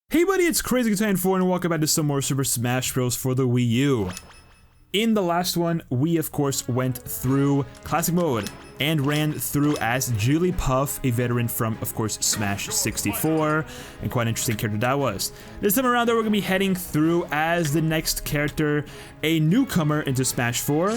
Hey buddy, it's Crazy4 and welcome back to some more Super Smash Bros. For the Wii U. In the last one, we of course went through Classic Mode and ran through as Jigglypuff, a veteran from, of course, Smash 64, and quite an interesting character that was. This time around though, we're going to be heading through as the next character, a newcomer into Smash 4,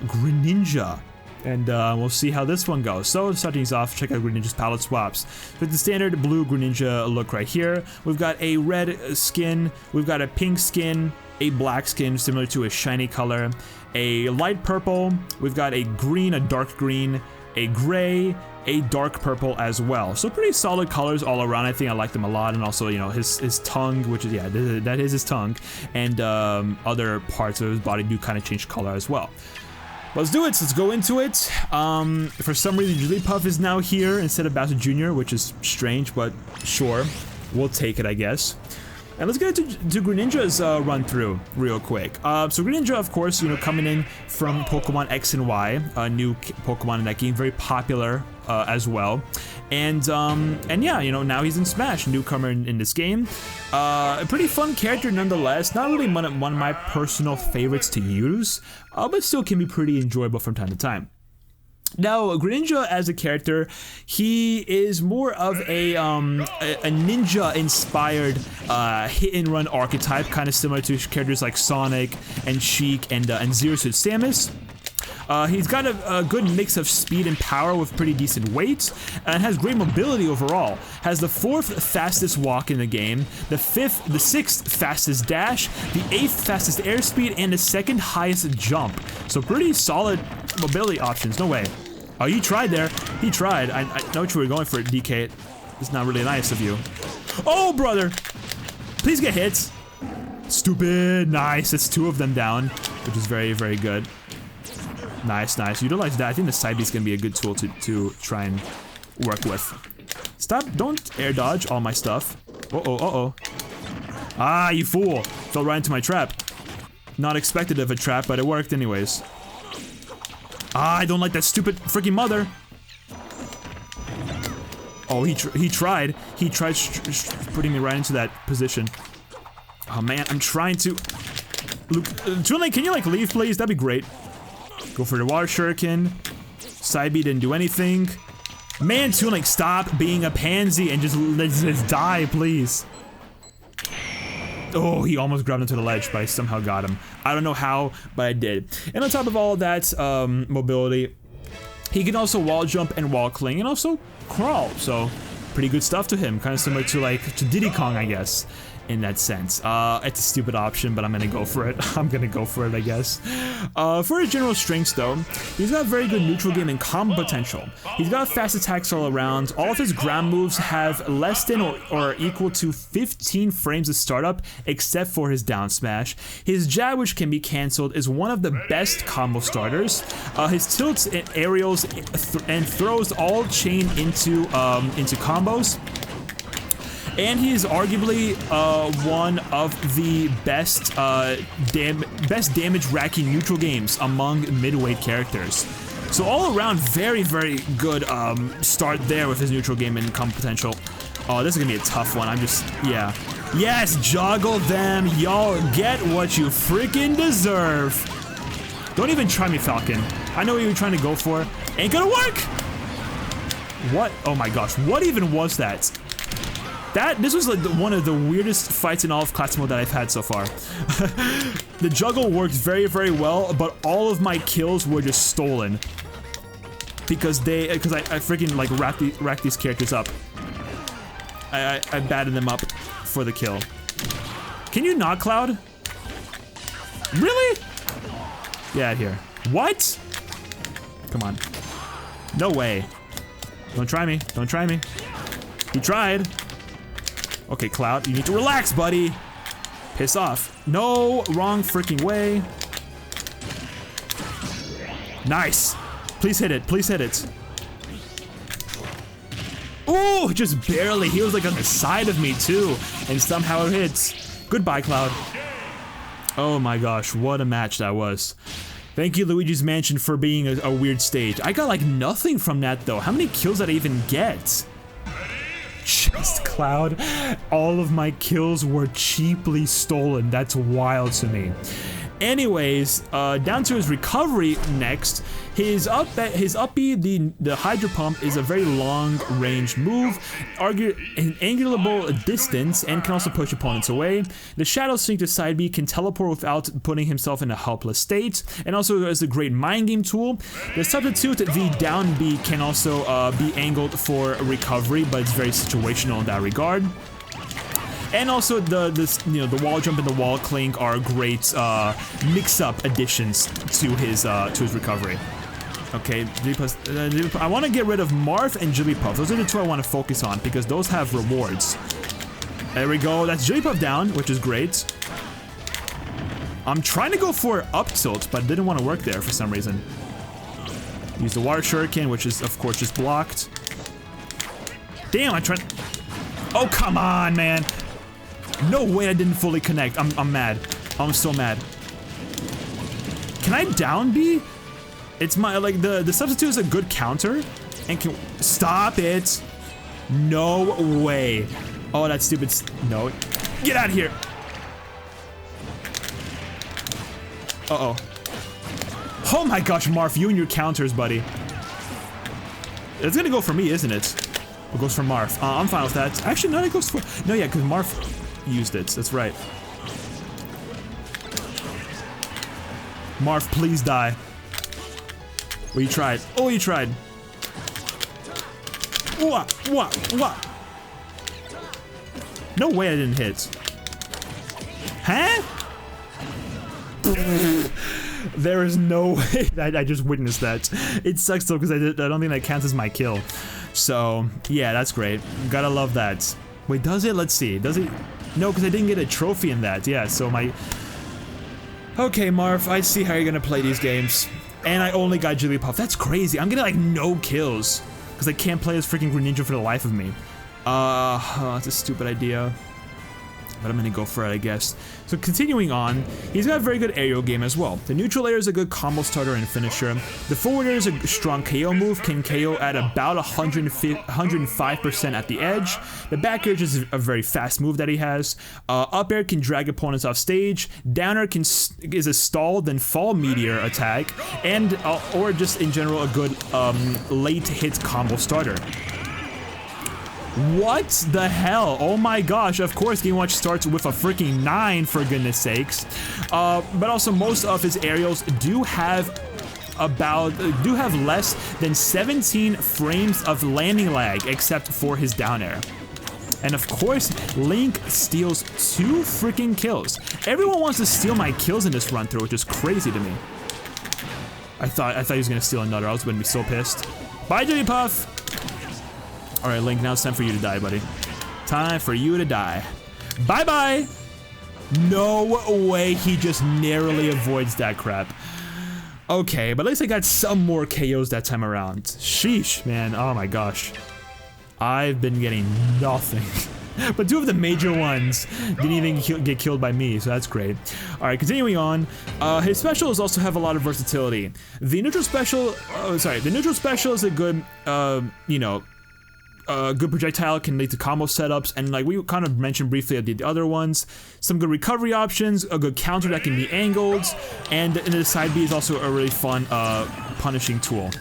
Greninja. And we'll see how this one goes. So to start things off, check out Greninja's palette swaps. With the standard blue Greninja look right here, we've got a red skin, we've got a pink skin, a black skin similar to a shiny color, a light purple, we've got a green, a dark green, a gray, a dark purple as well. So pretty solid colors all around. I think I like them a lot, and also, you know, his tongue, which is, yeah, that is his tongue, and other parts of his body do kind of change color as well. Let's do it, let's go into it. For some reason, Jigglypuff is now here instead of Bowser Jr., which is strange, but sure, we'll take it, I guess. And let's get into Greninja's run through real quick. So Greninja, of course, you know, coming in from Pokemon X and Y, a new Pokemon in that game, very popular as well. And yeah, you know, now he's in Smash, newcomer in this game. A pretty fun character nonetheless. Not really one of my personal favorites to use, but still can be pretty enjoyable from time to time. Now, Greninja as a character, he is more of a ninja-inspired hit-and-run archetype, kind of similar to characters like Sonic and Sheik and Zero Suit Samus. He's got a good mix of speed and power with pretty decent weight, and has great mobility overall. Has the 4th fastest walk in the game, the 6th fastest dash, the 8th fastest airspeed, and the 2nd highest jump. So pretty solid mobility options, no way. Oh, you tried there. He tried. I know what you were going for, DK. It's not really nice of you. Oh, brother! Please get hits. Stupid. Nice. It's 2 of them down, which is very, very good. Nice, nice. Utilize that. I think the side B is going to be a good tool to try and work with. Stop. Don't air dodge all my stuff. Uh-oh, uh-oh. Ah, you fool. Fell right into my trap. Not expected of a trap, but it worked anyways. Ah, I don't like that stupid freaking mother. Oh, he tried. He tried putting me right into that position. Oh, man. I'm trying to... Luke, Toon-Link, can you, like, leave, please? That'd be great. Go for the water shuriken. Side B didn't do anything. Man, Toon-Link, stop being a pansy and just die, please. Oh, he almost grabbed onto the ledge, but I somehow got him. I don't know how, but I did. And on top of all of that mobility, he can also wall jump and wall cling and also crawl. So pretty good stuff to him. Kind of similar to Diddy Kong, I guess, in that sense. It's a stupid option, but I'm gonna go for it. I'm gonna go for it, I guess. For his general strengths, though, he's got very good neutral game and combo potential. He's got fast attacks all around. All of his ground moves have less than or equal to 15 frames of startup, except for his down smash. His jab, which can be cancelled, is one of the best combo starters. His tilts and aerials and throws all chain into combos. And he is arguably one of the best damage-racking neutral games among mid-weight characters. So all around, very, very good start there with his neutral game and combo potential. Oh, this is gonna be a tough one. Yeah. Yes, juggle them. Y'all get what you freaking deserve. Don't even try me, Falcon. I know what you were trying to go for. Ain't gonna work. What? Oh my gosh, what even was that? This was like one of the weirdest fights in all of Classic Mode that I've had so far. The juggle worked very, very well, but all of my kills were just stolen. Because I freaking like racked these characters up. I batted them up for the kill. Can you not, Cloud? Really? Get out of here. What? Come on. No way. Don't try me. Don't try me. He tried. Okay, Cloud, you need to relax, buddy. Piss off. No, wrong freaking way. Nice. Please hit it. Please hit it. Ooh, just barely. He was like on the side of me too, and somehow it hits. Goodbye, Cloud. Oh my gosh, what a match that was. Thank you, Luigi's Mansion, for being a weird stage. I got like nothing from that though. How many kills did I even get? Chest Cloud. All of my kills were cheaply stolen. That's wild to me. Anyways, down to his recovery next. His up B, the Hydro Pump, is a very long-range move, an angularable distance, and can also push opponents away. The Shadow Sink to side B can teleport without putting himself in a helpless state, and also is a great mind game tool. The Substitute, the down B, can also be angled for recovery, but it's very situational in that regard. And also the wall jump and the wall clink are great mix-up additions to his recovery. Okay, Jigglypuff. I want to get rid of Marth and Jigglypuff. Those are the two I want to focus on because those have rewards. There we go. That's Jigglypuff down, which is great. I'm trying to go for up tilt, but it didn't want to work there for some reason. Use the Water Shuriken, which is of course just blocked. Damn, I tried. Oh come on, man. No way I didn't fully connect. I'm mad. I'm so mad. Can I down B? It's my, like, the substitute is a good counter and can, stop it. No way. Oh, that's stupid. No, get out of here. Uh-oh. Oh my gosh, Marth, you and your counters, buddy. It's gonna go for me, isn't it? It goes for Marth. I'm fine with that. Actually, no, it goes for, no, yeah, because Marth used it. That's right. Marth, please die. Well, you tried. Oh, you tried. What? No way I didn't hit. Huh? There is no way. I just witnessed that. It sucks though because I don't think that counts as my kill. So, yeah, that's great. Gotta love that. Wait, does it? Let's see. Does it? No, because I didn't get a trophy in that. Yeah, so my... Okay, Marth, I see how you're gonna play these games. And I only got Jigglypuff. That's crazy. I'm getting like no kills because I can't play as freaking Greninja for the life of me. That's a stupid idea. But I'm gonna go for it, I guess. So continuing on, he's got a very good aerial game as well. The neutral air is a good combo starter and finisher. The forward air is a strong KO move, can KO at about 105% at the edge. The back air is a very fast move that he has. Up air can drag opponents off stage. Down air is a stall then fall meteor attack, and or just in general a good late hit combo starter. What the hell? Oh my gosh, of course Game Watch starts with a freaking 9 for goodness sakes. But also most of his aerials do have less than 17 frames of landing lag except for his down air. And of course, Link steals 2 freaking kills. Everyone wants to steal my kills in this run through, which is crazy to me. I thought he was gonna steal another. I was gonna be so pissed. Bye, Jigglypuff! Alright, Link, now it's time for you to die, buddy. Time for you to die. Bye-bye! No way he just narrowly avoids that crap. Okay, but at least I got some more KOs that time around. Sheesh, man. Oh my gosh. I've been getting nothing. But 2 of the major ones didn't even get killed by me, so that's great. Alright, continuing on. His specials also have a lot of versatility. The neutral special... the neutral special is a good, you know... good projectile, can lead to combo setups, and like we kind of mentioned briefly at the other ones, some good recovery options, a good counter that can be angled, and the side B is also a really fun punishing tool.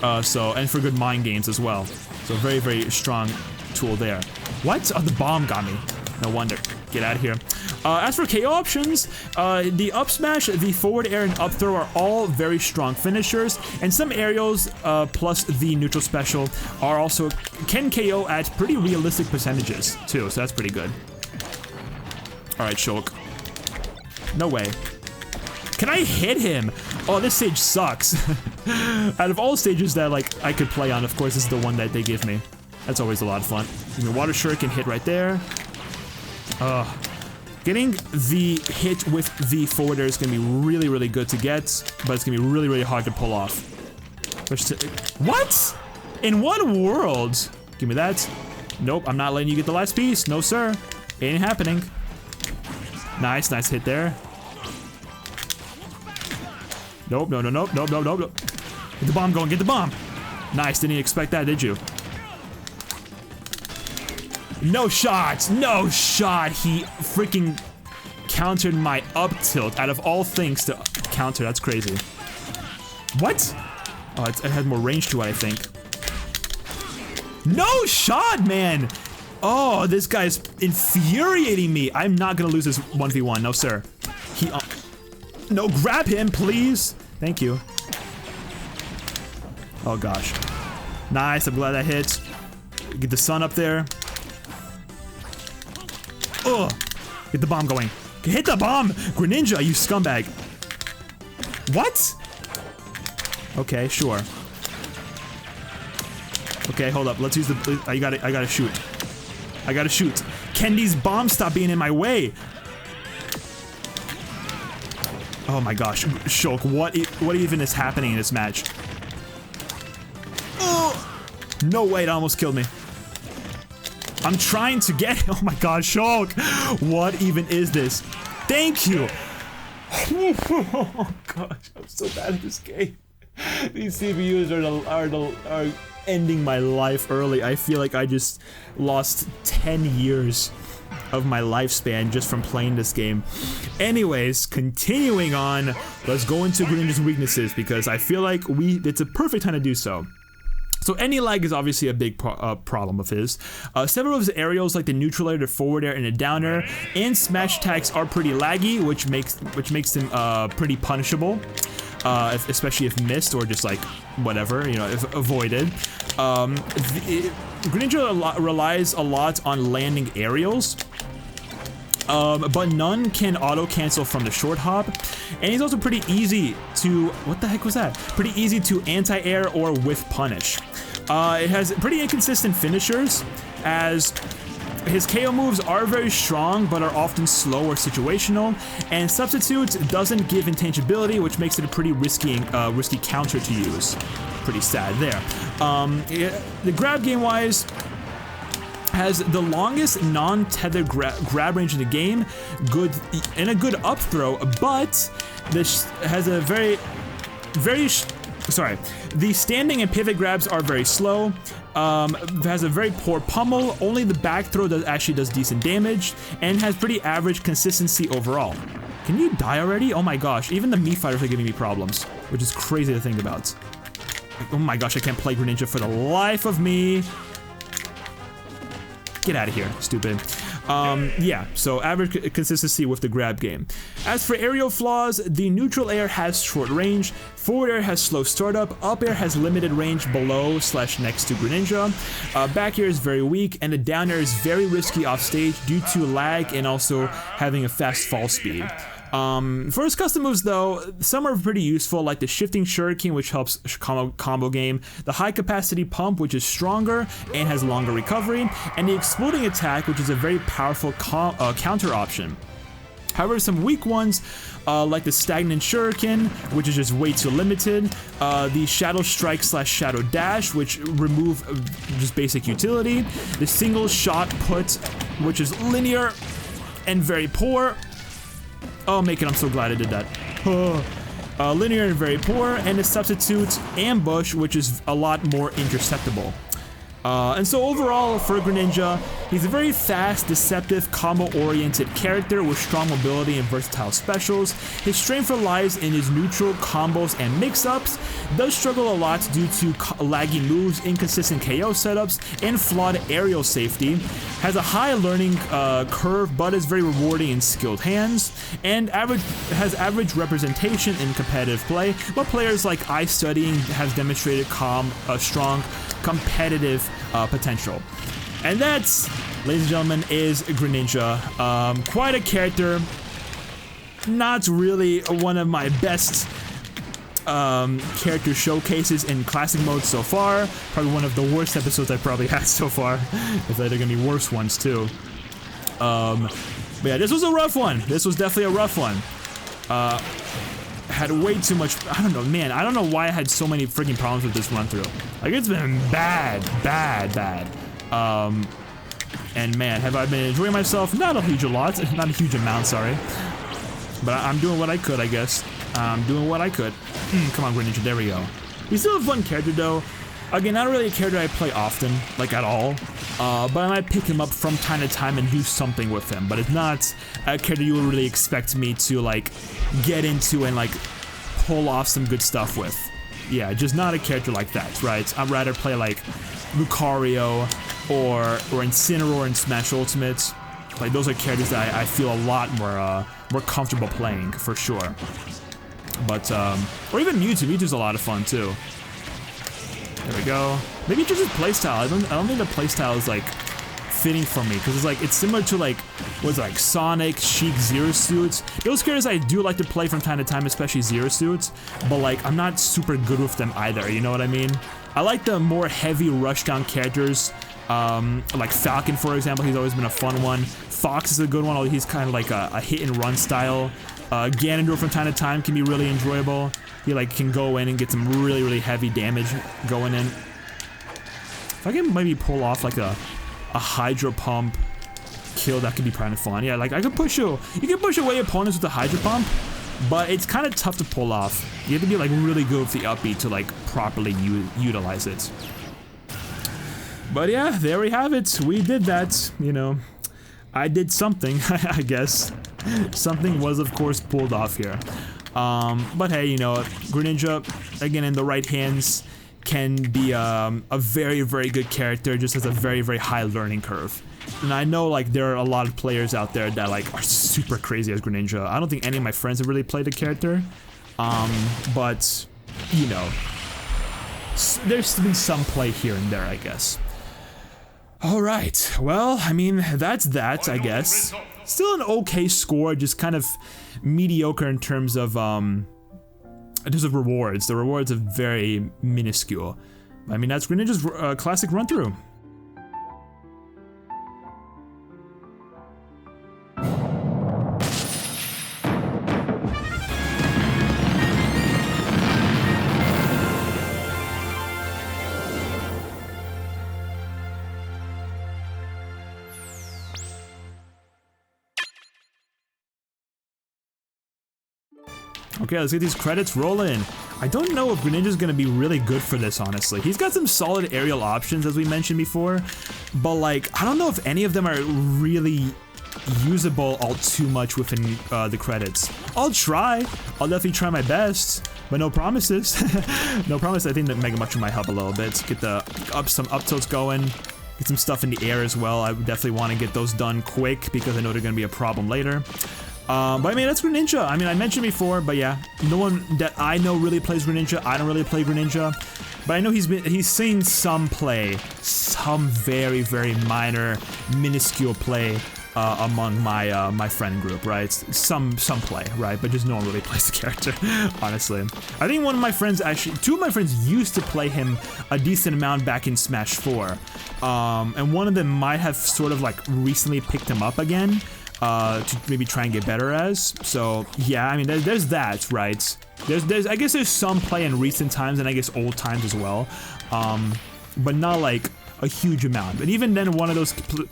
And for good mind games as well. So very, very strong tool there. What? Oh, the bomb got me. No wonder. Get out of here. As for KO options, the up smash, the forward air, and up throw are all very strong finishers, and some aerials plus the neutral special are also can KO at pretty realistic percentages too, so that's pretty good. Alright, Shulk. No way. Can I hit him? Oh, this stage sucks. Out of all stages that like I could play on, of course, this is the one that they give me. That's always a lot of fun. Give me Water Shuriken hit right there. Getting the hit with the forward air is going to be really, really good to get, but it's going to be really, really hard to pull off. What? In what world? Give me that. Nope, I'm not letting you get the last piece. No, sir. Ain't happening. Nice, nice hit there. Nope, no. Get the bomb going, get the bomb. Nice, didn't expect that, did you? No shot! No shot! He freaking countered my up tilt out of all things to counter. That's crazy. What? Oh, it has more range to it, I think. No shot, man! Oh, this guy's infuriating me. I'm not gonna lose this 1v1. No, sir. No, grab him, please. Thank you. Oh, gosh. Nice. I'm glad that hit. Get the sun up there. Ugh. Get the bomb going. Hit the bomb! Greninja, you scumbag. What? Okay, sure. Okay, hold up. Let's use the... I gotta shoot. I gotta shoot. Can these bombs stop being in my way? Oh my gosh. Shulk, what even is happening in this match? Oh! No way, it almost killed me. I'm trying to get... Oh my god, Shulk! What even is this? Thank you! Oh gosh, I'm so bad at this game. These CPUs are ending my life early. I feel like I just lost 10 years of my lifespan just from playing this game. Anyways, continuing on, let's go into Greninja's weaknesses because I feel like it's a perfect time to do so. So any lag is obviously a big problem of his. Several of his aerials like the neutral air, the forward air, and the down air, and smash attacks are pretty laggy, which makes them pretty punishable. Especially if missed or just like whatever, you know, if avoided. Greninja relies a lot on landing aerials, but none can auto cancel from the short hop, and he's also pretty easy to, what the heck was that? Pretty easy to anti-air or whiff punish. It has pretty inconsistent finishers, as his KO moves are very strong, but are often slow or situational, and Substitute doesn't give intangibility, which makes it a pretty risky counter to use. Pretty sad there. The grab game-wise has the longest non-tethered grab range in the game, and a good up throw, but this has a the standing and pivot grabs are very slow. Has a very poor pummel, only the back throw actually does decent damage, and has pretty average consistency overall. Can you die already? Oh my gosh, even the Mii fighters are giving me problems, which is crazy to think about. Oh my gosh, I can't play Greninja for the life of me. Get out of here, stupid. Yeah, so average consistency with the grab game. As for aerial flaws, the neutral air has short range, forward air has slow startup, up air has limited range below/next to Greninja, back air is very weak, and the down air is very risky off stage due to lag and also having a fast fall speed. For his custom moves though, some are pretty useful, like the shifting shuriken, which helps combo game, the high capacity pump, which is stronger and has longer recovery, and the exploding attack, which is a very powerful counter option. However, some weak ones, like the stagnant shuriken, which is just way too limited, the shadow strike / shadow dash, which remove just basic utility, the single shot put, which is linear and very poor. Oh, I'm so glad I did that. Linear and very poor, and a substitute ambush, which is a lot more interceptable. And so overall, for Greninja, he's a very fast, deceptive, combo-oriented character with strong mobility and versatile specials. His strength relies in his neutral combos and mix-ups, does struggle a lot due to laggy moves, inconsistent KO setups, and flawed aerial safety, has a high learning curve but is very rewarding in skilled hands, and has average representation in competitive play, but players like iStudying has demonstrated strong competitive potential. And that's, ladies and gentlemen, is Greninja. Quite a character. Not really one of my best character showcases in classic mode so far. Probably one of the worst episodes I've probably had so far. If there are gonna be worse ones too. But yeah, this was a rough one. This was definitely a rough one. Had way too much, I don't know, man, I don't know why I had so many freaking problems with this run through. Like, it's been bad. And man, have I been enjoying myself? Not a huge amount, sorry. But I'm doing what I could, I guess. I'm doing what I could. Come on, Greninja, there we go. He's still a fun character though. Again, not really a character I play often, like at all, but I might pick him up from time to time and do something with him, but it's not a character you would really expect me to, like, get into and, like, pull off some good stuff with. Yeah, just not a character like that, right? I'd rather play, like, Lucario or Incineroar in Smash Ultimate. Like, those are characters that I feel a lot more comfortable playing, for sure. But, or even Mewtwo. Mewtwo's a lot of fun, too. There we go. Maybe just his playstyle. I don't think the playstyle is, like, fitting for me, because it's similar to, like, what's it, like, Sonic, Sheik, Zero Suits. Those characters I do like to play from time to time, especially Zero Suits, but, like, I'm not super good with them either, you know what I mean? I like the more heavy rushdown characters, like Falcon, for example. He's always been a fun one. Fox is a good one, although he's kind of like a hit-and-run style. Ganondorf from time to time can be really enjoyable. He, like, can go in and get some really, really heavy damage going in. If I can maybe pull off, like, a Hydro Pump kill, that could be kind of fun. Yeah, like, I could push you can push away opponents with the Hydro Pump, but it's kind of tough to pull off. You have to be, like, really good with the upbeat to, like, properly utilize it. But yeah, there we have it. We did that, you know. I did something, I guess. Something was, of course, pulled off here. But hey, you know, Greninja, again, in the right hands, can be a very, very good character, just has a very, very high learning curve. And I know, like, there are a lot of players out there that, like, are super crazy as Greninja. I don't think any of my friends have really played the character. But, you know, there's been some play here and there, I guess. Alright, well, I mean, that's that, I guess. Still an okay score, just kind of mediocre in terms of rewards. The rewards are very minuscule. I mean, that's Greninja's classic run-through. Okay, let's get these credits rolling. I don't know if Greninja's gonna be really good for this, honestly. He's got some solid aerial options, as we mentioned before, but, like, I don't know if any of them are really usable all too much within the credits. I'll try. I'll definitely try my best, but no promises. No promise. I think that Mega Mushroom might help a little bit. Get some up tilts going. Get some stuff in the air as well. I definitely want to get those done quick because I know they're gonna be a problem later. But I mean, that's Greninja. I mean, I mentioned before, but yeah, no one that I know really plays Greninja. I don't really play Greninja, but I know he's seen some play, some very, very minor, minuscule play among my friend group, right? Some play, right? But just no one really plays the character, honestly. I think one of my friends two of my friends used to play him a decent amount back in Smash 4, and one of them might have sort of, like, recently picked him up again. To maybe try and get better as. So yeah, I mean, there's that, right? I guess there's some play in recent times and I guess old times as well, but not like a huge amount. But even then, one of those people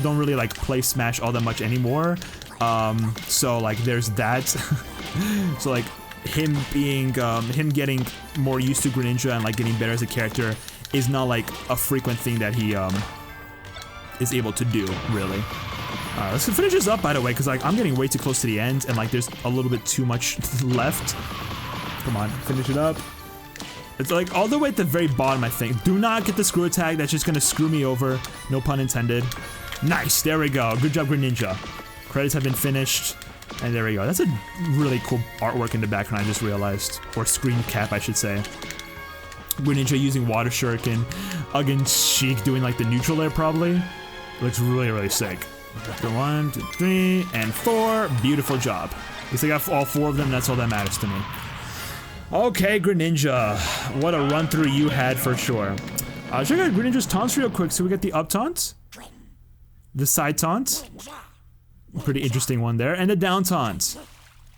don't really, like, play Smash all that much anymore. So, like, there's that. So, like, him getting more used to Greninja and, like, getting better as a character is not, like, a frequent thing that he is able to do, really. Let's finish this up, by the way, because, like, I'm getting way too close to the end, and, like, there's a little bit too much left. Come on, finish it up. It's, like, all the way at the very bottom, I think. Do not get the screw attack. That's just gonna screw me over. No pun intended. Nice, there we go. Good job, Greninja. Credits have been finished, and there we go. That's a really cool artwork in the background, I just realized. Or screen cap, I should say. Greninja using Water Shuriken. Again, Sheik doing, like, the neutral there, probably. Looks really, really sick. 1, 2, 3, and 4. Beautiful job. At least I got all 4 of them, that's all that matters to me. Okay, Greninja. What a run-through you had, for sure. Check out Greninja's taunts real quick. So we got the up taunt. The side taunt. Pretty interesting one there. And the down taunt,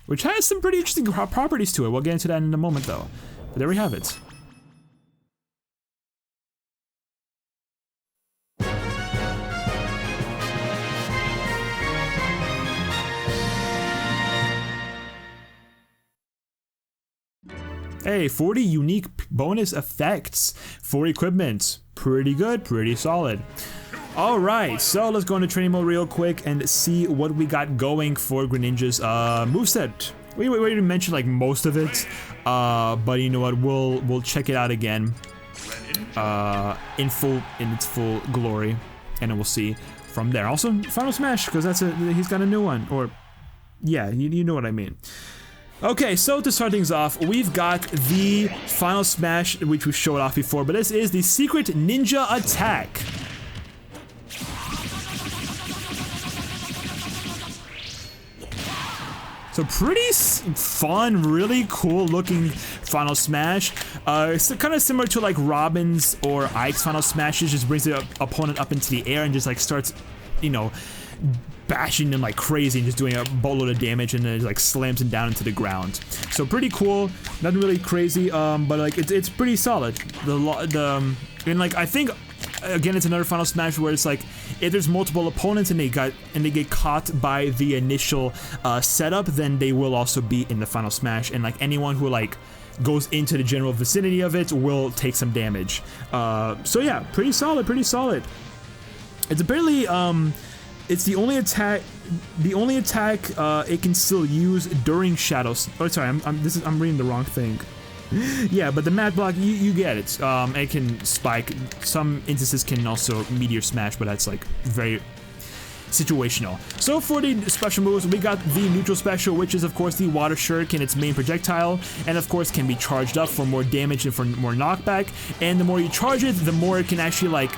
which has some pretty interesting properties to it. We'll get into that in a moment, though. But there we have it. Hey, 40 unique bonus effects for equipment. Pretty good, pretty solid. Alright, so let's go into training mode real quick and see what we got going for Greninja's moveset. We already mentioned like most of it, but you know what, we'll check it out again in its full glory, and then we'll see from there. Also, Final Smash, because he's got a new one, or yeah, you know what I mean. Okay, so to start things off, we've got the Final Smash, which we showed off before, but this is the Secret Ninja Attack. So pretty fun, really cool looking Final Smash. It's kind of similar to like Robin's or Ike's Final Smashes, just brings the opponent up into the air and just like starts, you know, bashing them like crazy and just doing a boatload of damage, and then like slams him down into the ground. So pretty cool, nothing really crazy, but like it's pretty solid. And like I think again it's another Final Smash where it's like if there's multiple opponents and they get caught by the initial setup, then they will also be in the Final Smash, and like anyone who like goes into the general vicinity of it will take some damage. So yeah, pretty solid, pretty solid. It's apparently it's the only attack it can still use during shadows. Oh, sorry, I'm reading the wrong thing. Yeah, but the Mad Block, you get it. It can spike. Some instances can also Meteor Smash, but that's like very situational. So for the special moves, we got the neutral special, which is of course the Water Shuriken, its main projectile, and of course can be charged up for more damage and for more knockback. And the more you charge it, the more it can actually like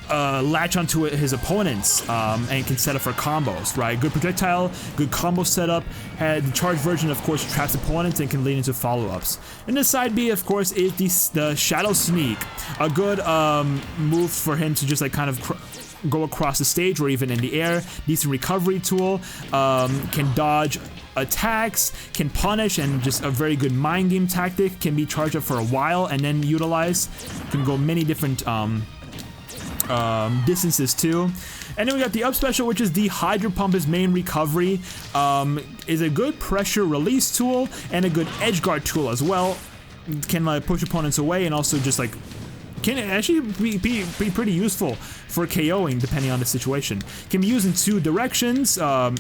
latch onto his opponents and can set up for combos, right? Good projectile, good combo setup. The charged version, of course, traps opponents and can lead into follow-ups. And the side B, of course, is the Shadow Sneak, a good move for him to just like kind of go across the stage or even in the air. Decent recovery tool, can dodge attacks, can punish, and just a very good mind game tactic. Can be charged up for a while and then utilized. Can go many different distances too. And then we got the up special, which is the Hydro Pump. His main recovery is a good pressure release tool and a good edge guard tool as well. Can push opponents away and also just like can actually be pretty useful for KOing depending on the situation. Can be used in two directions,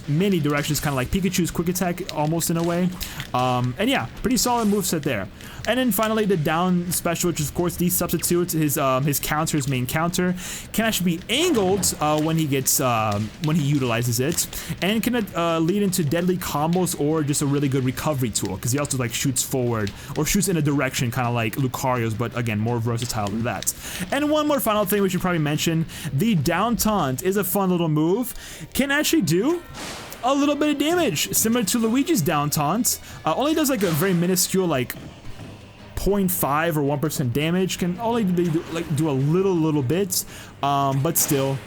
many directions, kind of like Pikachu's quick attack almost in a way. And yeah, pretty solid moveset there. And then finally the down special, which is of course the substitute, his counter, his main counter, can actually be angled when he utilizes it, and can lead into deadly combos or just a really good recovery tool, because he also like shoots forward or shoots in a direction, kind of like Lucario's, but again more versatile than that. And one more final thing we should probably mention: the down taunt is a fun little move. Can actually do a little bit of damage, similar to Luigi's down taunt. Only does like a very minuscule like 0.5 or 1% damage. Can only do a little bit, but still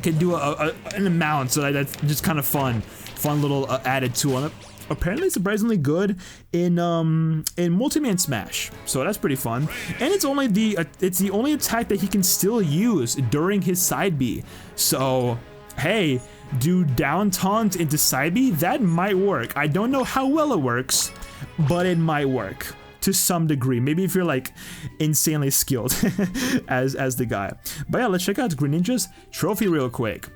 can do an amount. So that's just kind of fun little added tool. And apparently surprisingly good in Multi-Man Smash, so that's pretty fun. And it's the only attack that he can still use during his side B. So hey, do down taunt into side B? That might work. I don't know how well it works, but it might work to some degree. Maybe if you're like insanely skilled as the guy. But yeah, let's check out Greninja's trophy real quick.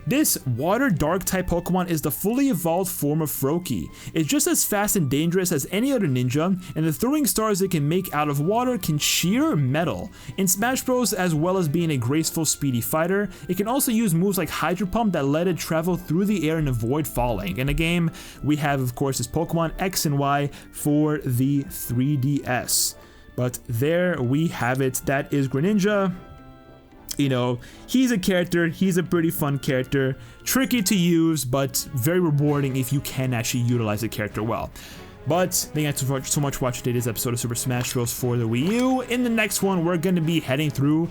This Water Dark type Pokemon is the fully evolved form of Froakie. It's just as fast and dangerous as any other ninja, and the throwing stars it can make out of water can shear metal. In Smash Bros, as well as being a graceful, speedy fighter, it can also use moves like Hydro Pump that let it travel through the air and avoid falling. In the game, we have of course this Pokemon X and Y for the 3DS. But there we have it. That is Greninja. You know, he's a character, he's a pretty fun character, tricky to use, but very rewarding if you can actually utilize the character well. But thank you guys so much for watching today's episode of Super Smash Bros. For the Wii U. In the next one, we're going to be heading through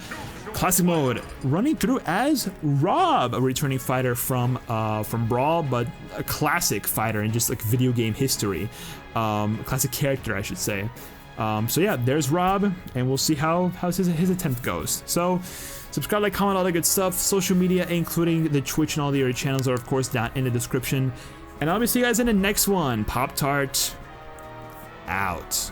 Classic Mode, running through as Rob, a returning fighter from Brawl, but a classic fighter in just like video game history. Classic character, I should say. So yeah, there's Rob, and we'll see how his attempt goes. So subscribe, like, comment, all that good stuff. Social media, including the Twitch and all the other channels, are of course down in the description. And I'll see you guys in the next one. Pop-Tart out.